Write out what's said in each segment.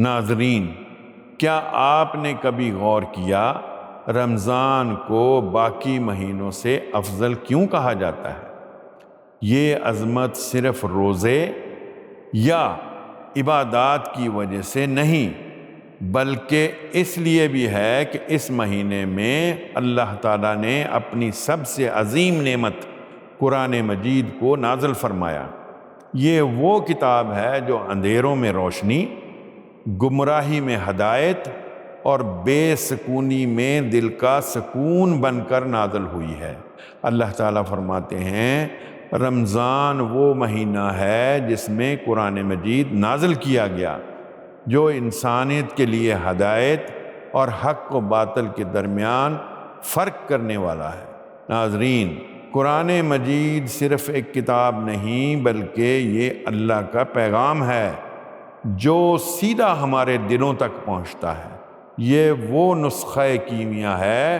ناظرین، کیا آپ نے کبھی غور کیا رمضان کو باقی مہینوں سے افضل کیوں کہا جاتا ہے؟ یہ عظمت صرف روزے یا عبادات کی وجہ سے نہیں، بلکہ اس لیے بھی ہے کہ اس مہینے میں اللہ تعالیٰ نے اپنی سب سے عظیم نعمت قرآن مجید کو نازل فرمایا۔ یہ وہ کتاب ہے جو اندھیروں میں روشنی، گمراہی میں ہدایت اور بے سکونی میں دل کا سکون بن کر نازل ہوئی ہے۔ اللہ تعالیٰ فرماتے ہیں رمضان وہ مہینہ ہے جس میں قرآن مجید نازل کیا گیا، جو انسانیت کے لیے ہدایت اور حق و باطل کے درمیان فرق کرنے والا ہے۔ ناظرین، قرآن مجید صرف ایک کتاب نہیں بلکہ یہ اللہ کا پیغام ہے جو سیدھا ہمارے دلوں تک پہنچتا ہے۔ یہ وہ نسخہ کیمیا ہے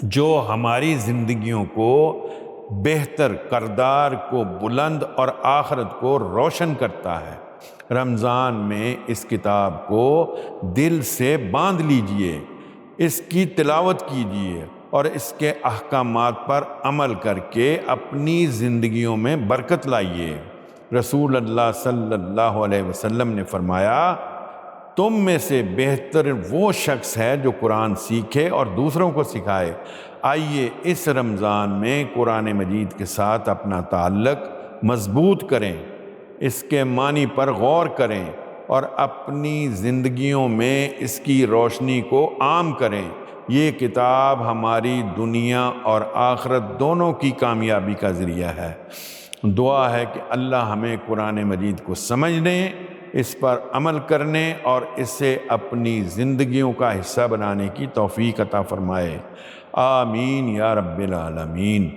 جو ہماری زندگیوں کو بہتر، کردار کو بلند اور آخرت کو روشن کرتا ہے۔ رمضان میں اس کتاب کو دل سے باندھ لیجئے، اس کی تلاوت کیجئے اور اس کے احکامات پر عمل کر کے اپنی زندگیوں میں برکت لائیے۔ رسول اللہ صلی اللہ علیہ وسلم نے فرمایا، تم میں سے بہتر وہ شخص ہے جو قرآن سیکھے اور دوسروں کو سکھائے۔ آئیے اس رمضان میں قرآن مجید کے ساتھ اپنا تعلق مضبوط کریں، اس کے معنی پر غور کریں اور اپنی زندگیوں میں اس کی روشنی کو عام کریں۔ یہ کتاب ہماری دنیا اور آخرت دونوں کی کامیابی کا ذریعہ ہے۔ دعا ہے کہ اللہ ہمیں قرآن مجید کو سمجھنے، اس پر عمل کرنے اور اسے اپنی زندگیوں کا حصہ بنانے کی توفیق عطا فرمائے۔ آمین یا رب العالمین۔